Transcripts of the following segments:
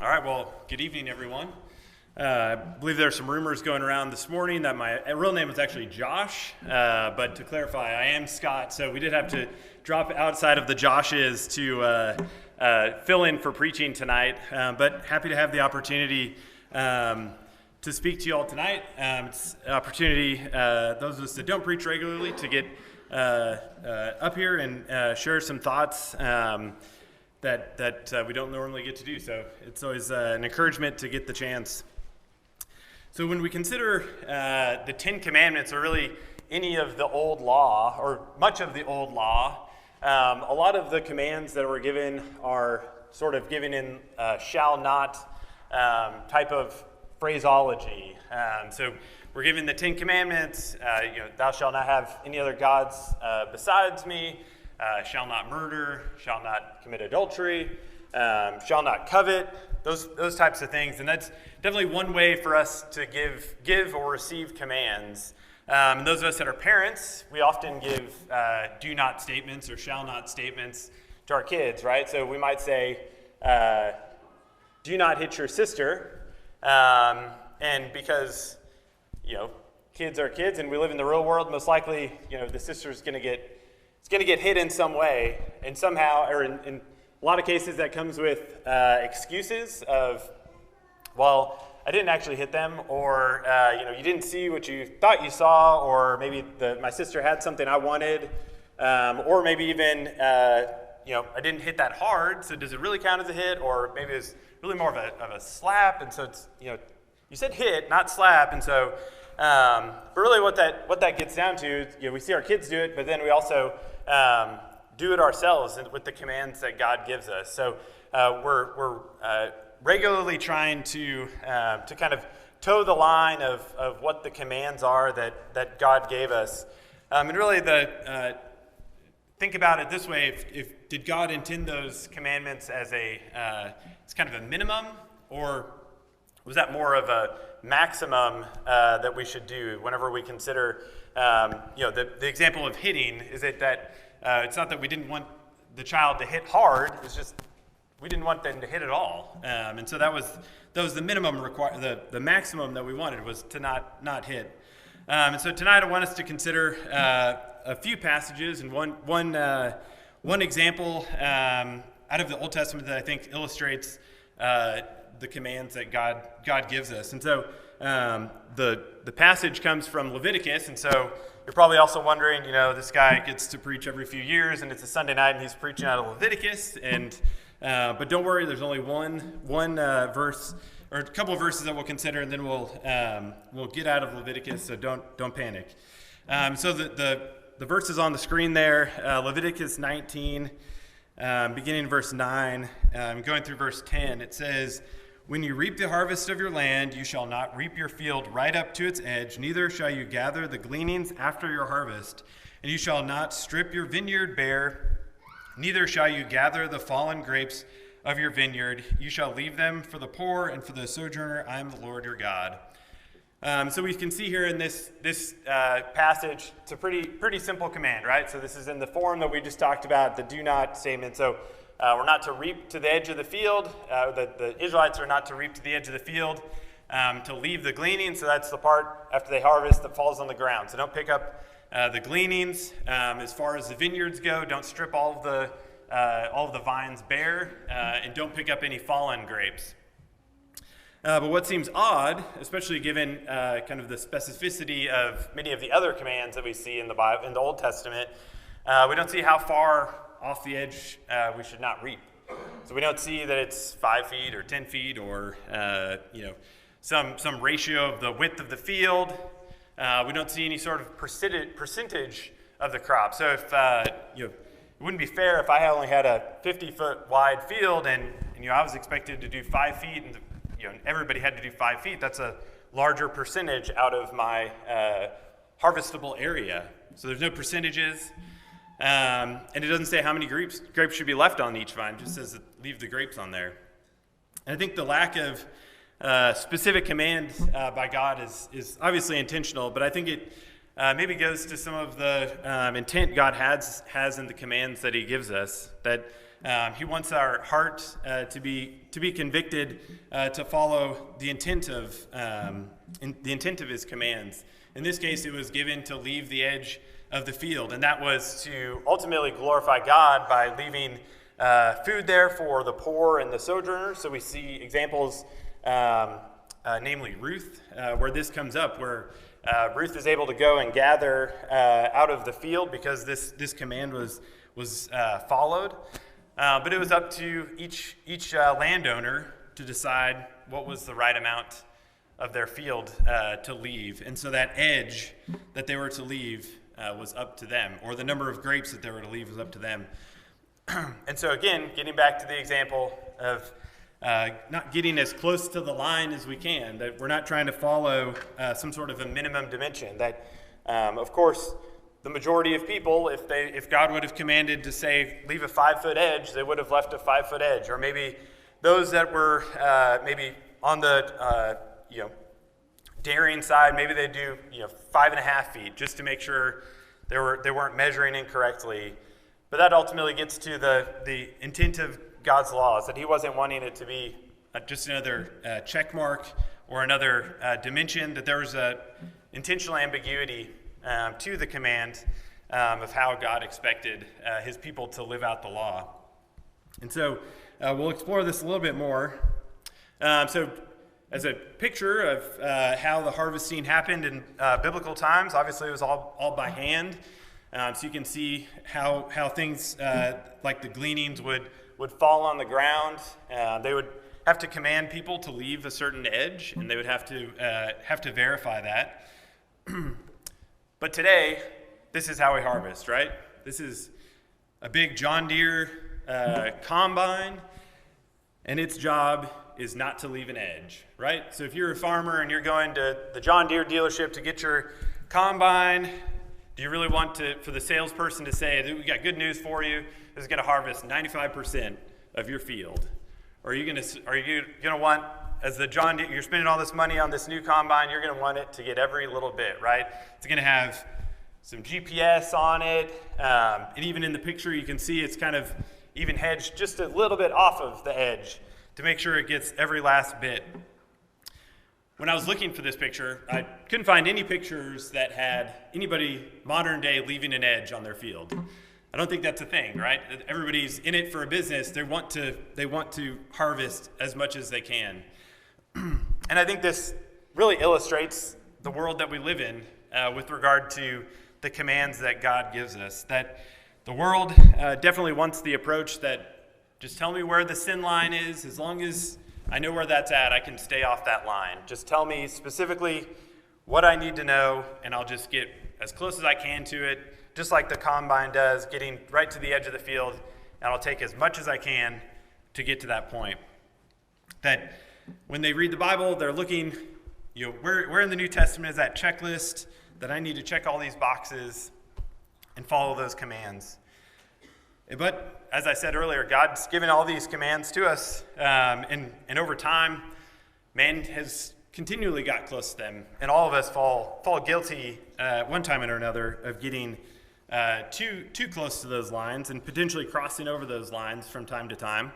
All right, well, good evening, everyone. I believe there are some rumors going around this morning that my real name was actually Josh, but to clarify, I am Scott, so we did have to drop outside of the Joshes to fill in for preaching tonight, but happy to have the opportunity to speak to you all tonight. It's an opportunity, those of us that don't preach regularly, to get up here and share some thoughts that we don't normally get to do. So it's always an encouragement to get the chance. So when we consider the Ten Commandments, or really any of the old law, or much of the old law, a lot of the commands that were given are sort of given in shall not type of phraseology. So we're given the Ten Commandments, thou shalt not have any other gods besides me, shall not murder, shall not commit adultery, shall not covet, those types of things. And that's definitely one way for us to give or receive commands. And those of us that are parents, we often give do not statements or shall not statements to our kids, right? So we might say, do not hit your sister. And because, kids are kids and we live in the real world, most likely, the sister's going to get hit in some way, and somehow, or in a lot of cases that comes with excuses of, well, I didn't actually hit them, or you didn't see what you thought you saw, or maybe my sister had something I wanted, or maybe even I didn't hit that hard, so does it really count as a hit? Or maybe it's really more of a slap, and so it's you said hit, not slap, and so but really what that gets down to is we see our kids do it, but then we also do it ourselves with the commands that God gives us. So we're regularly trying to kind of toe the line of what the commands are that God gave us. And really think about it this way: if did God intend those commandments as it's kind of a minimum, or was that more of a maximum that we should do whenever we consider, the example of hitting? Is it that it's not that we didn't want the child to hit hard, it's just we didn't want them to hit at all. And so that was the minimum the maximum that we wanted was to not hit. And so tonight I want us to consider a few passages, and one example out of the Old Testament that I think illustrates the commands that God gives us. And so the passage comes from Leviticus, and so you're probably also wondering, this guy gets to preach every few years, and it's a Sunday night, and he's preaching out of Leviticus, and but don't worry, there's only one verse, or a couple of verses that we'll consider, and then we'll get out of Leviticus, so don't panic. So the verses on the screen there, Leviticus 19, beginning in verse 9, going through verse 10, it says, "When you reap the harvest of your land, you shall not reap your field right up to its edge, neither shall you gather the gleanings after your harvest. And you shall not strip your vineyard bare, neither shall you gather the fallen grapes of your vineyard. You shall leave them for the poor and for the sojourner. I am the Lord your God." So we can see here in this passage, it's a pretty simple command, right? So this is in the form that we just talked about, the do not statement. So we're not to reap to the edge of the field. The Israelites are not to reap to the edge of the field, to leave the gleaning. So that's the part after they harvest that falls on the ground. So don't pick up the gleanings. As far as the vineyards go, don't strip all of the vines bare, and don't pick up any fallen grapes. But what seems odd, especially given kind of the specificity of many of the other commands that we see in the Bible, in the Old Testament, we don't see how far off the edge we should not reap. So we don't see that it's 5 feet or 10 feet or some ratio of the width of the field. We don't see any sort of percentage of the crop. So if it wouldn't be fair if I only had a 50-foot wide field and I was expected to do 5 feet and everybody had to do 5 feet. That's a larger percentage out of my harvestable area. So there's no percentages. And it doesn't say how many grapes should be left on each vine. It just says leave the grapes on there. And I think the lack of specific command by God is obviously intentional, but I think it maybe goes to some of the intent God has in the commands that he gives us. That He wants our heart to be convicted to follow the intent of his commands. In this case, it was given to leave the edge of the field, and that was to ultimately glorify God by leaving food there for the poor and the sojourners. So we see examples, namely Ruth, where this comes up, where Ruth is able to go and gather out of the field because this command was followed. But it was up to each landowner to decide what was the right amount of their field to leave. And so that edge that they were to leave was up to them, or the number of grapes that they were to leave was up to them. And so again, getting back to the example of not getting as close to the line as we can, that we're not trying to follow some sort of a minimum dimension, that of course the majority of people, if God would have commanded to say leave a 5-foot edge, they would have left a 5-foot edge. Or maybe those that were maybe on the daring side, maybe they do 5.5 feet just to make sure they weren't measuring incorrectly. But that ultimately gets to the intent of God's laws, that he wasn't wanting it to be just another check mark or another dimension, that there was a intentional ambiguity to the command of how God expected his people to live out the law. And so we'll explore this a little bit more. So as a picture of how the harvesting happened in biblical times, obviously it was all by hand. So you can see how things like the gleanings would fall on the ground. They would have to command people to leave a certain edge, and they would have to verify that. But today, this is how we harvest, right? This is a big John Deere combine, and its job is not to leave an edge, right? So if you're a farmer and you're going to the John Deere dealership to get your combine, do you really want for the salesperson to say, we got good news for you, this is going to harvest 95% of your field? Or are you going to want, as the John Deere, you're spending all this money on this new combine, you're going to want it to get every little bit, right? It's going to have some GPS on it, and even in the picture you can see it's kind of even hedged just a little bit off of the edge to make sure it gets every last bit. When I was looking for this picture, I couldn't find any pictures that had anybody modern day leaving an edge on their field. I don't think that's a thing, right? Everybody's in it for a business. They want to harvest as much as they can. And I think this really illustrates the world that we live in with regard to the commands that God gives us. That the world definitely wants the approach that just tell me where the sin line is. As long as I know where that's at, I can stay off that line. Just tell me specifically what I need to know, and I'll just get as close as I can to it, just like the combine does, getting right to the edge of the field, and I'll take as much as I can to get to that point. That when they read the Bible, they're looking, where in the New Testament is that checklist that I need to check all these boxes and follow those commands. But as I said earlier, God's given all these commands to us, and over time, man has continually got close to them, and all of us fall guilty one time or another of getting too close to those lines and potentially crossing over those lines from time to time.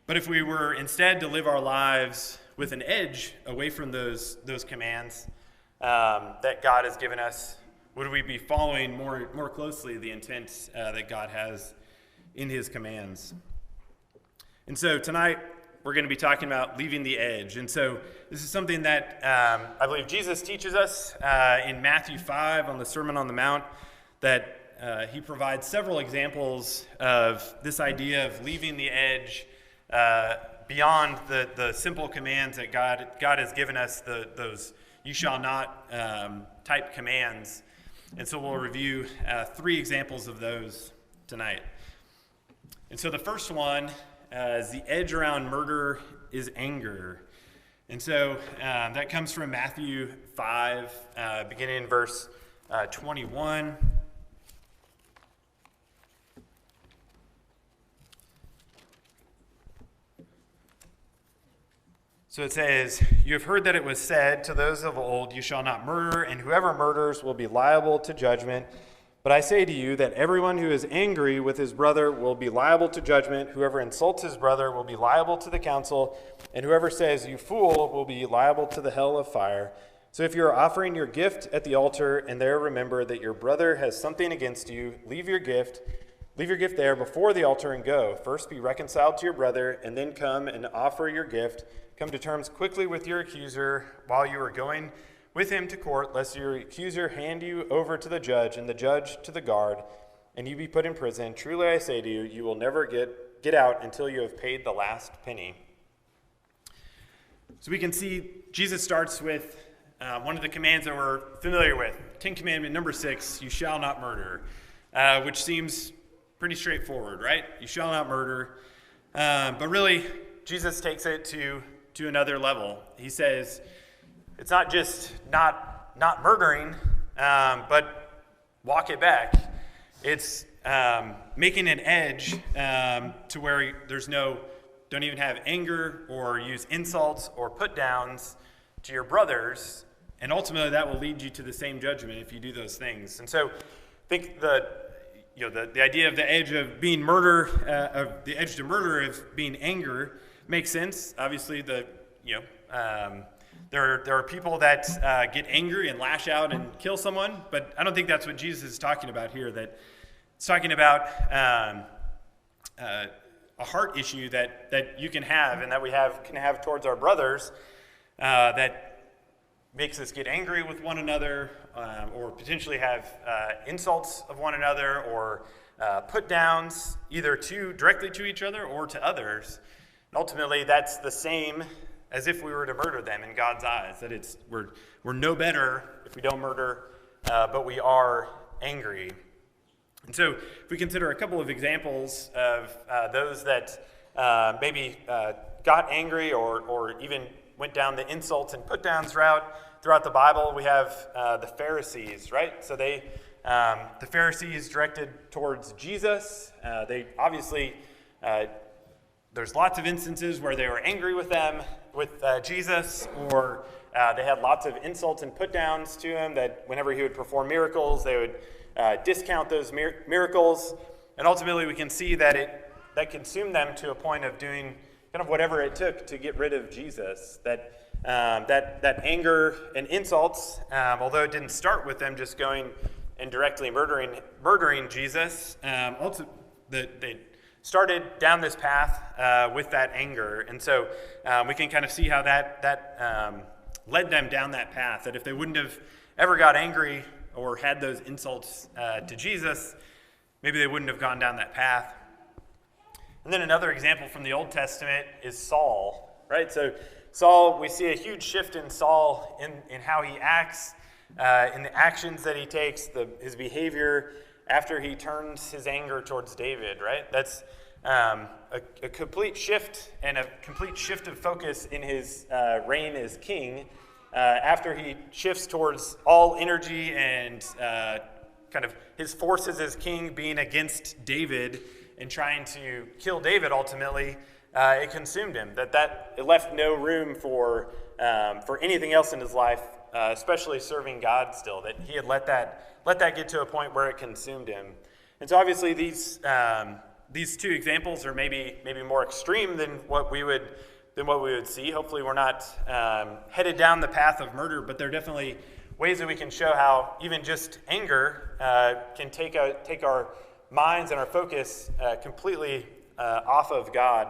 But if we were instead to live our lives with an edge away from those commands that God has given us, would we be following more closely the intent that God has in his commands? And so tonight, we're going to be talking about leaving the edge. And so this is something that I believe Jesus teaches us in Matthew 5 on the Sermon on the Mount, that he provides several examples of this idea of leaving the edge beyond the simple commands that God has given us, those you shall not type commands. And so we'll review 3 examples of those tonight. And so the first one is the edge around murder is anger. And so that comes from Matthew 5, beginning in verse 21. So it says, "You have heard that it was said to those of old, you shall not murder, and whoever murders will be liable to judgment. But I say to you that everyone who is angry with his brother will be liable to judgment. Whoever insults his brother will be liable to the council, and whoever says, 'You fool,' will be liable to the hell of fire. So if you are offering your gift at the altar and there remember that your brother has something against you, leave your gift there before the altar and go. First be reconciled to your brother, and then come and offer your gift. Come to terms quickly with your accuser while you are going with him to court, lest your accuser hand you over to the judge, and the judge to the guard, and you be put in prison. Truly I say to you, you will never get out until you have paid the last penny." So we can see Jesus starts with one of the commands that we're familiar with. 10 Commandment number 6, you shall not murder, which seems pretty straightforward, right? You shall not murder. But really, Jesus takes it to another level. He says, it's not just not murdering, but walk it back. It's making an edge to where don't even have anger or use insults or put downs to your brothers, and ultimately that will lead you to the same judgment if you do those things. And so I think the idea of the edge of being murder, of the edge to murder of being anger makes sense. Obviously, there are people that get angry and lash out and kill someone, but I don't think that's what Jesus is talking about here. That it's talking about a heart issue that you can have and that we can have towards our brothers that makes us get angry with one another, or potentially have insults of one another, or put downs either directly to each other or to others. Ultimately, that's the same as if we were to murder them in God's eyes. That we're no better if we don't murder, but we are angry. And so, if we consider a couple of examples of those that maybe got angry or even went down the insults and put downs route throughout the Bible, we have the Pharisees, right? So the Pharisees directed towards Jesus. They obviously, there's lots of instances where they were angry with Jesus, or they had lots of insults and put downs to him, that whenever he would perform miracles, they would discount those miracles. And ultimately we can see that that consumed them to a point of doing kind of whatever it took to get rid of Jesus. That anger and insults, although it didn't start with them just going and directly murdering Jesus, they started down this path with that anger. And so we can kind of see how that led them down that path, that if they wouldn't have ever got angry or had those insults to Jesus, maybe they wouldn't have gone down that path. And then another example from the Old Testament is Saul, right? So Saul, we see a huge shift in Saul in how he acts, in the actions that he takes, his behavior after he turns his anger towards David, right? That's a complete shift and a complete shift of focus in his reign as king, after he shifts towards all energy and kind of his forces as king being against David and trying to kill David ultimately. It consumed him. It left no room for anything else in his life, especially serving God still. That he had let that get to a point where it consumed him. And so obviously these two examples are maybe more extreme than what we would see. Hopefully we're not headed down the path of murder, but they're definitely ways that we can show how even just anger can take our minds and our focus completely off of God.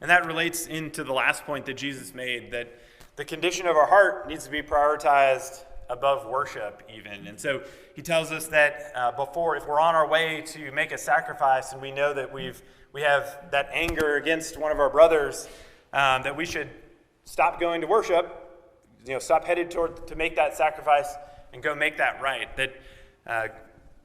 And that relates into the last point that Jesus made, that the condition of our heart needs to be prioritized above worship even. And so he tells us that if we're on our way to make a sacrifice and we know that we have that anger against one of our brothers, that we should stop going to worship, stop headed to make that sacrifice and go make that right. That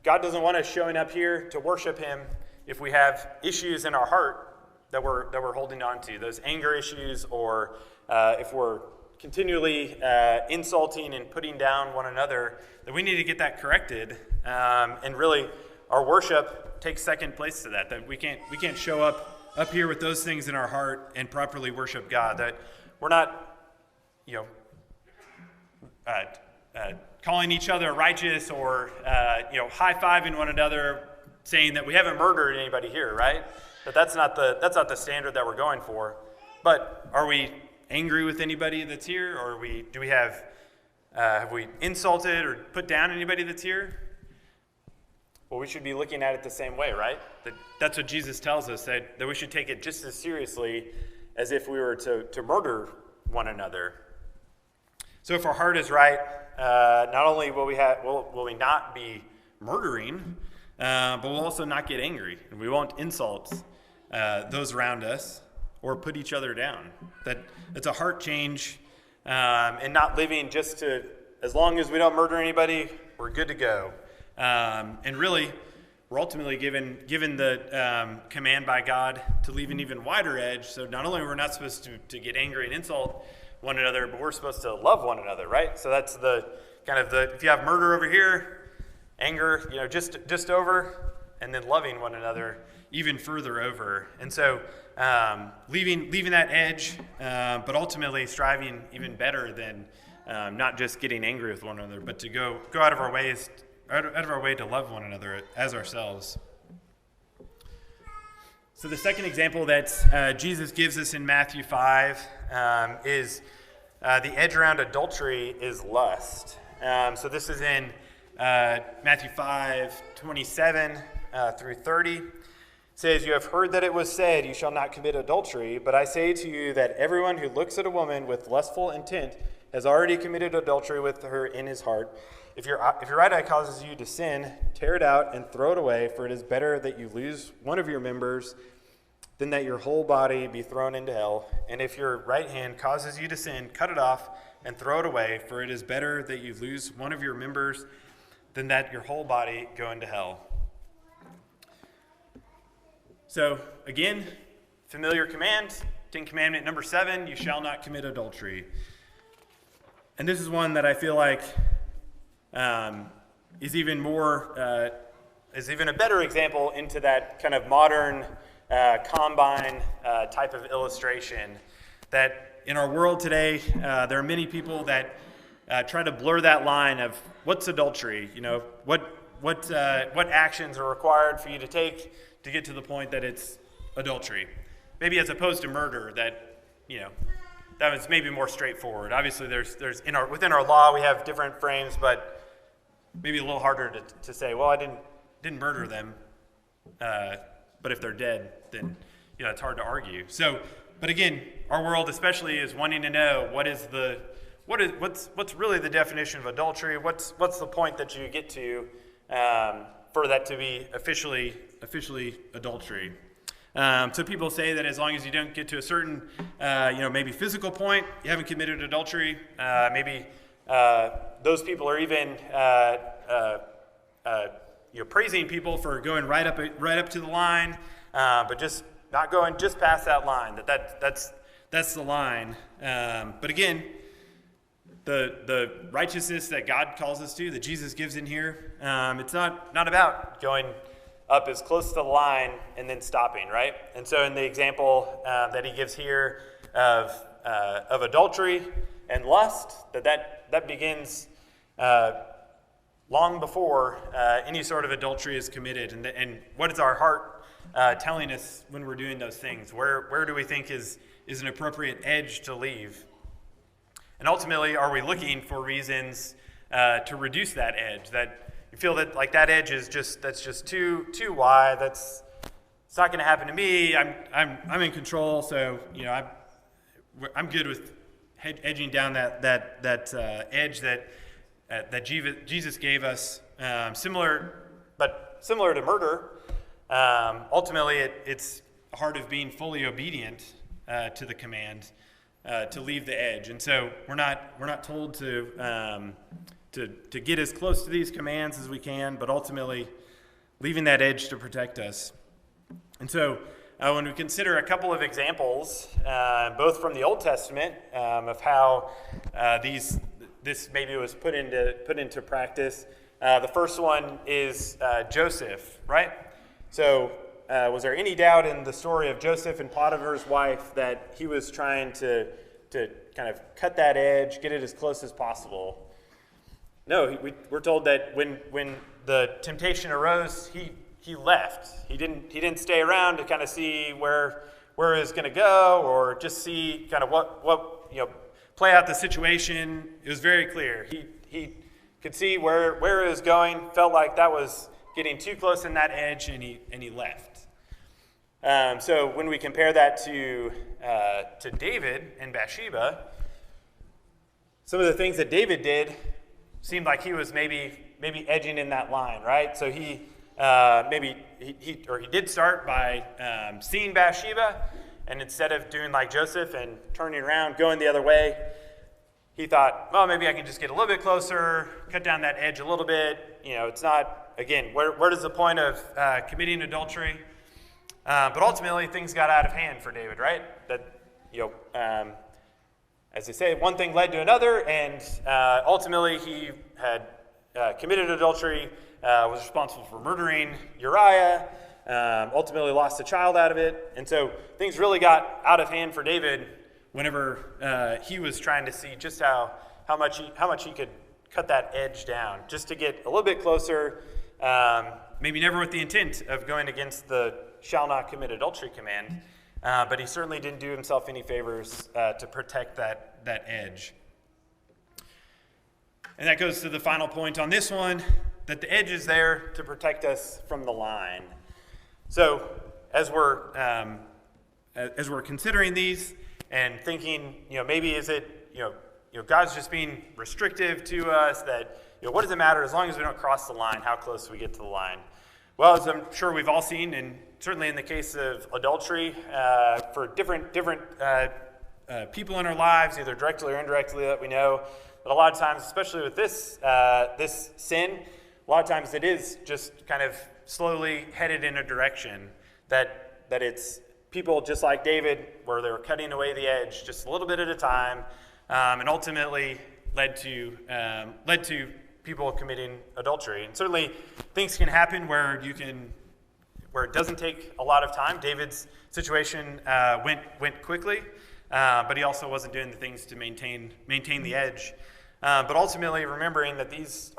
God doesn't want us showing up here to worship him if we have issues in our heart that we're holding on to, those anger issues, or if we're continually insulting and putting down one another, that we need to get that corrected. And really, our worship takes second place to that. That we can't show up here with those things in our heart and properly worship God. That we're not, calling each other righteous or high-fiving one another, saying that we haven't murdered anybody here, right? But that's not the standard that we're going for. But are we angry with anybody that's here, or have we insulted or put down anybody that's here? Well, we should be looking at it the same way, right? That's what Jesus tells us, that we should take it just as seriously as if we were to murder one another. So if our heart is right, not only will we not be murdering, but we'll also not get angry, and we won't insult those around us or put each other down. That's a heart change, and not living just as long as we don't murder anybody, we're good to go. And really, we're ultimately given the command by God to leave an even wider edge. So not only are we not supposed to get angry and insult one another, but we're supposed to love one another, right? So that's if you have murder over here, anger, just over, and then loving one another even further over. And so leaving that edge, but ultimately striving even better than not just getting angry with one another, but to go out of our way to love one another as ourselves. So the second example that Jesus gives us in Matthew 5 is the edge around adultery is lust. So this is in Matthew 5:27 through 30. It says, "You have heard that it was said, 'You shall not commit adultery,' but I say to you that everyone who looks at a woman with lustful intent has already committed adultery with her in his heart. If your right eye causes you to sin, tear it out and throw it away, for it is better that you lose one of your members than that your whole body be thrown into hell. And if your right hand causes you to sin, cut it off and throw it away, for it is better that you lose one of your members than that your whole body go into hell." So again, familiar command, 10 commandment number 7, you shall not commit adultery. And this is one that I feel like is even a better example into that kind of modern combine type of illustration. That in our world today, there are many people that try to blur that line of what's adultery. What actions are required for you to take to get to the point that it's adultery. Maybe as opposed to murder, that was maybe more straightforward. Obviously, within our law we have different frames, but maybe a little harder to say, well, I didn't murder them, but if they're dead, then it's hard to argue. So, but again, our world especially is wanting to know what's really the definition of adultery. What's the point that you get to for that to be officially adultery? So people say that as long as you don't get to a certain, maybe physical point, you haven't committed adultery. Maybe those people are even praising people for going right up to the line, but just not going just past that line. That's the line. But again, the righteousness that God calls us to, that Jesus gives in here, it's not about going up as close to the line and then stopping, right? And so in the example that he gives here of adultery and lust, that begins long before any sort of adultery is committed. And what is our heart telling us when we're doing those things? Where do we think is an appropriate edge to leave? And ultimately, are we looking for reasons to reduce that edge? That you feel that that edge is just too wide. It's not going to happen to me. I'm in control, so I'm good with edging down that edge that Jesus gave us. Similar to murder. Ultimately, it's a heart of being fully obedient to the command to leave the edge, and so we're not told to get as close to these commands as we can, but ultimately leaving that edge to protect us. And so when we consider a couple of examples, both from the Old Testament, of how this maybe was put into practice, the first one is Joseph, right? So was there any doubt in the story of Joseph and Potiphar's wife that he was trying to kind of cut that edge, get it as close as possible? No, we're told that when the temptation arose, he left. He didn't stay around to kind of see where it was going to go, or just see kind of what play out the situation. It was very clear. He could see where it was going. Felt like that was getting too close in that edge, and he left. So when we compare that to David and Bathsheba, some of the things that David did seemed like he was maybe edging in that line, right? So he did start by seeing Bathsheba, and instead of doing like Joseph and turning around, going the other way, he thought, well, maybe I can just get a little bit closer, cut down that edge a little bit. It's not, again, where does the point of committing adultery? But ultimately, things got out of hand for David, right? That, as they say, one thing led to another, and ultimately he had committed adultery, was responsible for murdering Uriah, ultimately lost a child out of it. And so things really got out of hand for David whenever he was trying to see just how much he could cut that edge down, just to get a little bit closer, maybe never with the intent of going against the shall not commit adultery command, but he certainly didn't do himself any favors to protect that edge. And that goes to the final point on this one, that the edge is there to protect us from the line. So as we're considering these and thinking, maybe is it, God's just being restrictive to us, that, what does it matter as long as we don't cross the line, how close we get to the line? Well, as I'm sure we've all seen, and certainly in the case of adultery, for different people in our lives, either directly or indirectly, that we know, but a lot of times, especially with this sin, a lot of times it is just kind of slowly headed in a direction that it's people just like David, where they were cutting away the edge just a little bit at a time, and ultimately led to people committing adultery. And certainly things can happen where it doesn't take a lot of time. David's situation went quickly, but he also wasn't doing the things to maintain the edge. But ultimately, remembering that these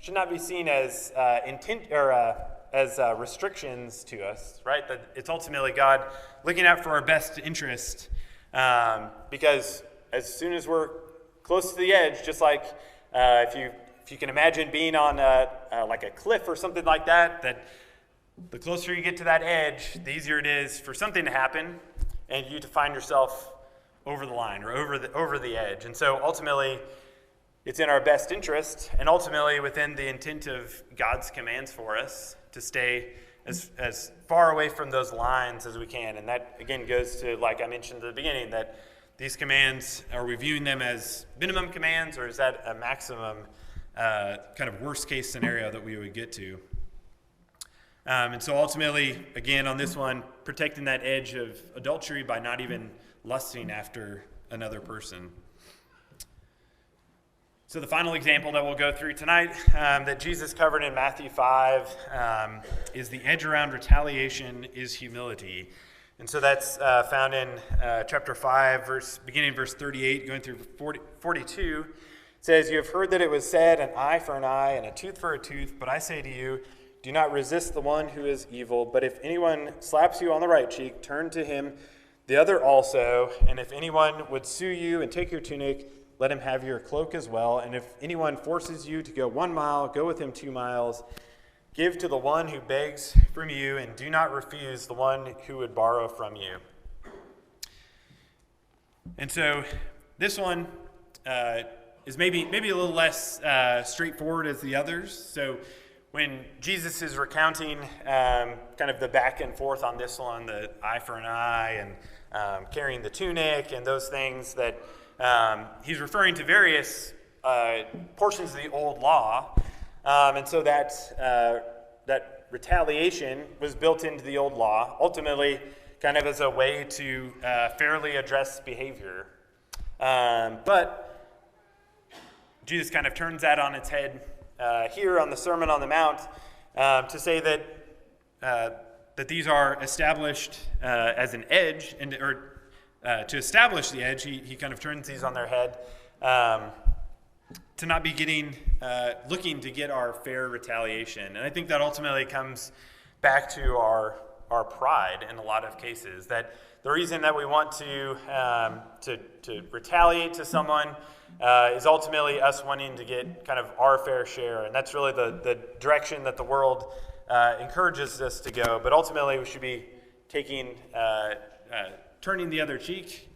should not be seen as intent or as restrictions to us, right? That it's ultimately God looking out for our best interest, because as soon as we're close to the edge, just like if you can imagine being on like a cliff or something like that, that the closer you get to that edge, the easier it is for something to happen and you to find yourself over the line or over the edge. And so ultimately, it's in our best interest, and ultimately within the intent of God's commands for us, to stay as far away from those lines as we can. And that, again, goes to, like I mentioned at the beginning, that these commands, are we viewing them as minimum commands, or is that a maximum kind of worst-case scenario that we would get to? And so ultimately, again, on this one, protecting that edge of adultery by not even lusting after another person. So the final example that we'll go through tonight that Jesus covered in Matthew 5 is the edge around retaliation is humility. And so that's found in chapter 5, beginning verse 38, going through 42. It says, "You have heard that it was said, an eye for an eye and a tooth for a tooth, but I say to you, do not resist the one who is evil. But if anyone slaps you on the right cheek, turn to him the other also. And if anyone would sue you and take your tunic, let him have your cloak as well. And if anyone forces you to go 1 mile, go with him 2 miles. Give to the one who begs from you, and do not refuse the one who would borrow from you." And so this one is maybe a little less straightforward as the others. So when Jesus is recounting kind of the back and forth on this one, the eye for an eye and carrying the tunic and those things, that he's referring to various portions of the old law. And so that retaliation was built into the old law, ultimately kind of as a way to fairly address behavior. But Jesus kind of turns that on its head here on the Sermon on the Mount to say that these are established as an edge, to establish the edge, he kind of turns these on their head not be looking to get our fair retaliation. And I think that ultimately comes back to our pride in a lot of cases. That the reason that we want to retaliate to someone is ultimately us wanting to get kind of our fair share. And that's really the direction that the world encourages us to go. But ultimately we should be turning the other cheek,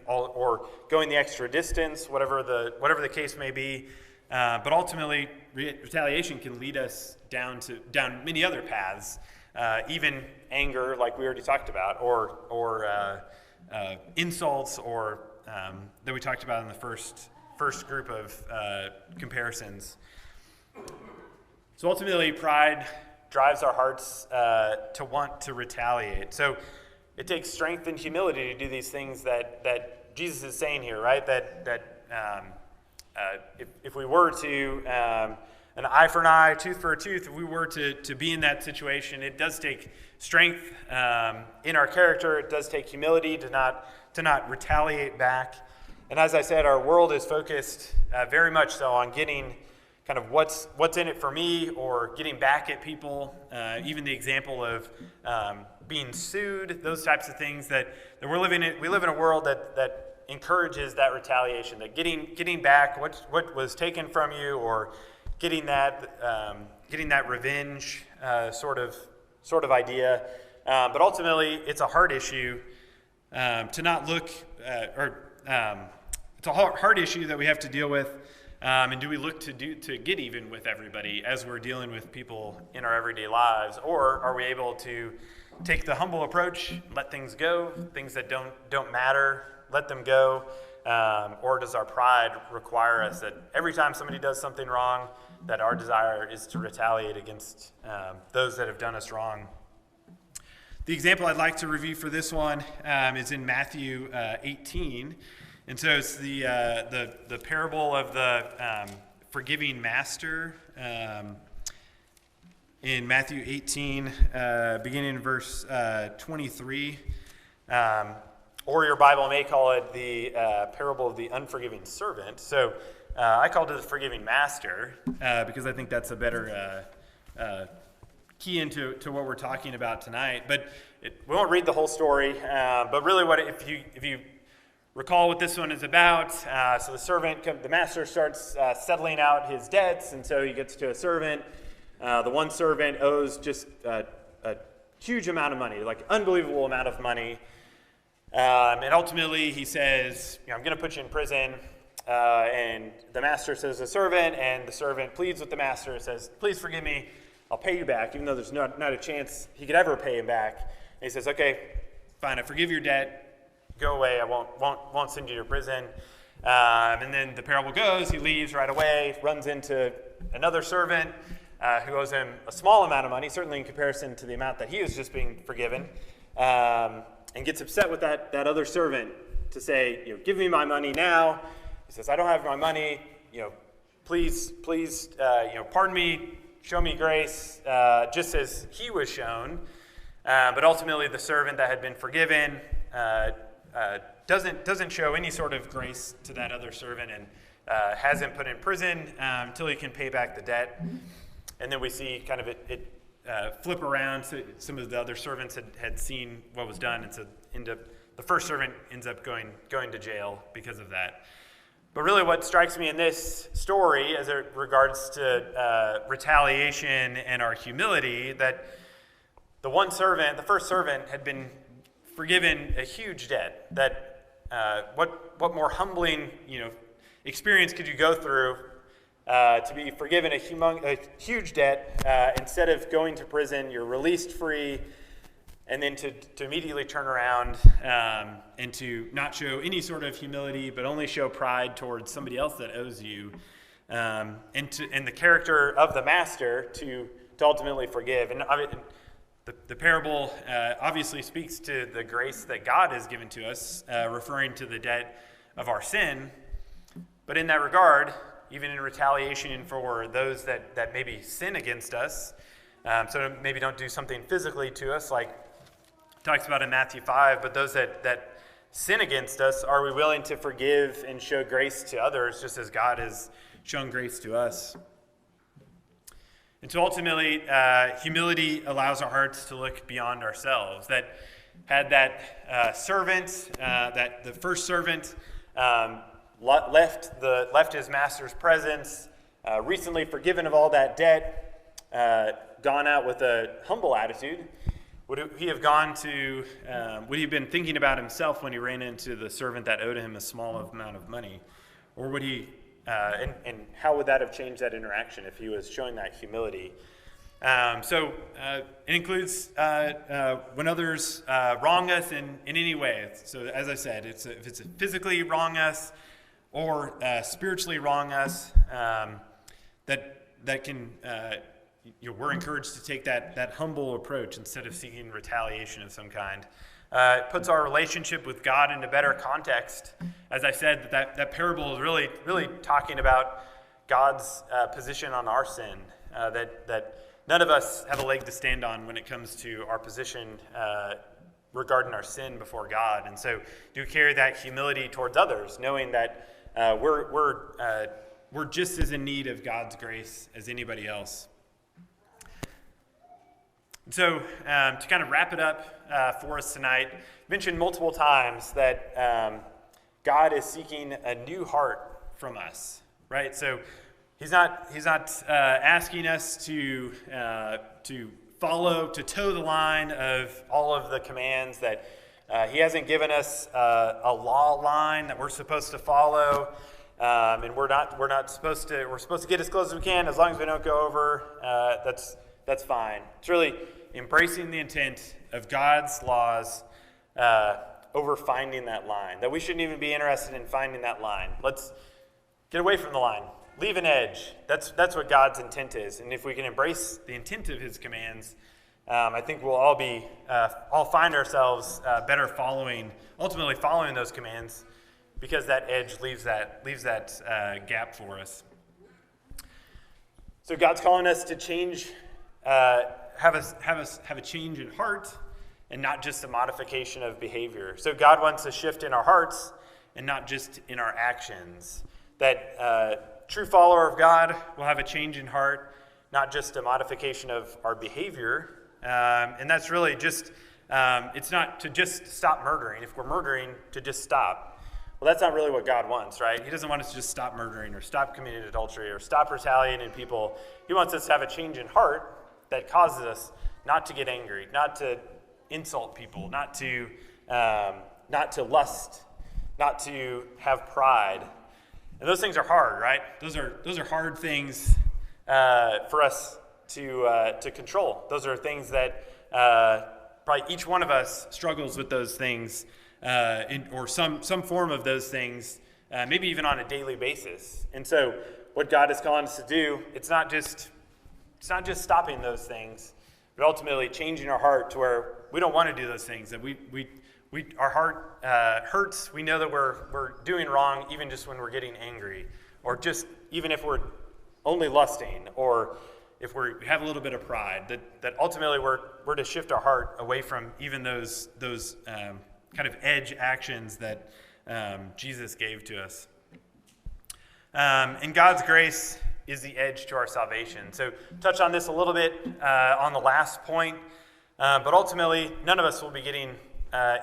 or going the extra distance, whatever the case may be. But ultimately, retaliation can lead us down many other paths, even anger, like we already talked about, or insults, or that we talked about in the first group of comparisons. So ultimately, pride drives our hearts to want to retaliate. So it takes strength and humility to do these things that Jesus is saying here, right? If we were to, an eye for an eye, tooth for a tooth, if we were to be in that situation, it does take strength in our character. It does take humility to not retaliate back. And as I said, our world is focused very much so on getting kind of what's in it for me, or getting back at people. Even the example of being sued, those types of things that we live in a world that encourages that retaliation, that getting back what was taken from you, or getting that revenge sort of idea. But ultimately, it's a hard issue to not look, it's a hard issue that we have to deal with. And do we look to get even with everybody as we're dealing with people in our everyday lives, or are we able to take the humble approach, let things go, things that don't matter, let them go, or does our pride require us that every time somebody does something wrong, that our desire is to retaliate against those that have done us wrong? The example I'd like to review for this one is in Matthew 18. And so it's the parable of the forgiving master in Matthew 18, beginning in verse 23. Or your Bible may call it the parable of the unforgiving servant. So I called it the forgiving master because I think that's a better key into what we're talking about tonight. But we won't read the whole story. But really, if you recall what this one is about. So the master starts settling out his debts, and so he gets to a servant. The one servant owes just a huge amount of money, like unbelievable amount of money. And ultimately he says, I'm going to put you in prison. And the master says to the servant, and the servant pleads with the master and says, please forgive me, I'll pay you back, even though there's not a chance he could ever pay him back. And he says, okay, fine, I forgive your debt. Go away, I won't send you to prison. And then the parable goes, he leaves right away, runs into another servant who owes him a small amount of money, certainly in comparison to the amount that he was just being forgiven, and gets upset with that other servant to say, give me my money now. He says, I don't have my money, please, pardon me, show me grace, just as he was shown. But ultimately the servant that had been forgiven doesn't show any sort of grace to that other servant, and has him put in prison until he can pay back the debt. And then we see kind of it flip around. So some of the other servants had seen what was done, and so the first servant ends up going to jail because of that. But really what strikes me in this story as it regards to retaliation and our humility, that the first servant had been forgiven a huge debt. That what more humbling experience could you go through to be forgiven a huge debt? Instead of going to prison, you're released free, and then to immediately turn around and to not show any sort of humility, but only show pride towards somebody else that owes you, and the character of the master to ultimately forgive. And the parable obviously speaks to the grace that God has given to us, referring to the debt of our sin. But in that regard, even in retaliation for those that maybe sin against us, so maybe don't do something physically to us, like it talks about in Matthew 5, but those that sin against us, are we willing to forgive and show grace to others just as God has shown grace to us? And so ultimately, humility allows our hearts to look beyond ourselves. That had that servant, that the first servant left his master's presence, recently forgiven of all that debt, gone out with a humble attitude. Would he have gone to, would he have been thinking about himself when he ran into the servant that owed him a small amount of money? Or would he, and how would that have changed that interaction if he was showing that humility? So it includes when others wrong us in any way. So as I said, if it's physically wrong us or spiritually wrong us, that can... we're encouraged to take that humble approach instead of seeking retaliation of some kind. It puts our relationship with God into better context. As I said, that parable is really talking about God's position on our sin, that none of us have a leg to stand on when it comes to our position regarding our sin before God. And so do carry that humility towards others, knowing that we're just as in need of God's grace as anybody else. So to kind of wrap it up for us tonight, mentioned multiple times that God is seeking a new heart from us, right? So he's not asking us to toe the line of all of the commands. That he hasn't given us a law line that we're supposed to follow, and we're supposed to get as close as we can. As long as we don't go over, that's fine. It's really embracing the intent of God's laws over finding that line. That we shouldn't even be interested in finding that line. Let's get away from the line. Leave an edge. That's what God's intent is. And if we can embrace the intent of his commands, I think we'll all find ourselves better ultimately following those commands, because that edge leaves that gap for us. So God's calling us to change, have a change in heart, and not just a modification of behavior. So God wants a shift in our hearts and not just in our actions. That true follower of God will have a change in heart, not just a modification of our behavior. And that's really just, it's not to just stop murdering. If we're murdering, to just stop. Well, that's not really what God wants, right? He doesn't want us to just stop murdering or stop committing adultery or stop retaliating people. He wants us to have a change in heart that causes us not to get angry, not to insult people, not to lust, not to have pride. And those things are hard, right? Those are hard things for us to control. Those are things that probably each one of us struggles with those things, or some form of those things, maybe even on a daily basis. And so what God is calling us to do, it's not just stopping those things, but ultimately changing our heart to where we don't want to do those things. That our heart hurts. We know that we're doing wrong, even just when we're getting angry, or just even if we're only lusting, or if we have a little bit of pride. That ultimately we're to shift our heart away from even those kind of edge actions that Jesus gave to us. And God's grace is the edge to our salvation. So touch on this a little bit on the last point, but ultimately none of us will be getting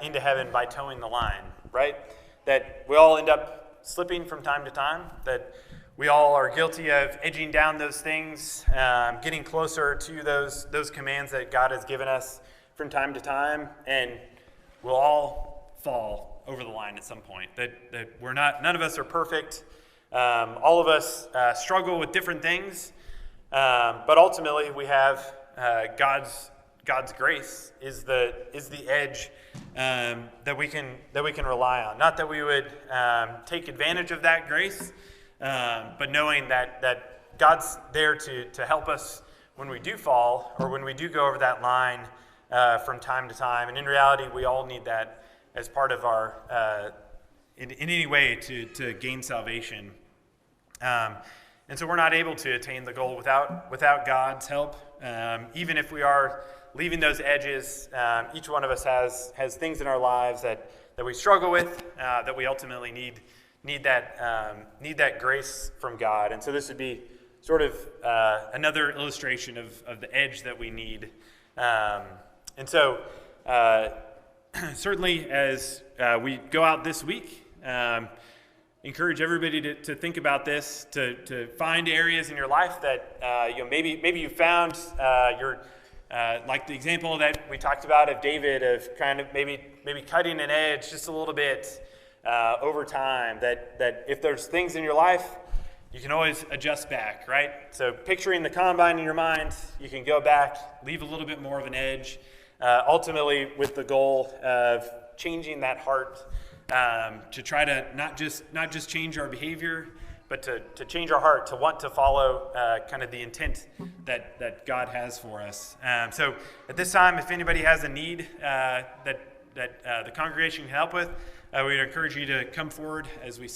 into heaven by towing the line, right? That we all end up slipping from time to time, that we all are guilty of edging down those things, getting closer to those commands that God has given us from time to time, and we'll all fall over the line at some point. That none of us are perfect. All of us struggle with different things, but ultimately we have God's grace is the edge that we can rely on. Not that we would take advantage of that grace, but knowing that God's there to help us when we do fall or when we do go over that line from time to time. And in reality, we all need that as part of our in any way to gain salvation. And so we're not able to attain the goal without God's help. Even if we are leaving those edges, each one of us has things in our lives that we struggle with, that we ultimately need that grace from God. And so this would be sort of another illustration of the edge that we need. And so certainly as we go out this week, encourage everybody to think about this, to find areas in your life that maybe you found like the example that we talked about of David, of kind of maybe cutting an edge just a little bit over time, that if there's things in your life, you can always adjust back, right? So picturing the combine in your mind, you can go back, leave a little bit more of an edge, ultimately with the goal of changing that heart, to try to not just change our behavior, but to change our heart, to want to follow kind of the intent that God has for us. So at this time, if anybody has a need that the congregation can help with, we would encourage you to come forward as we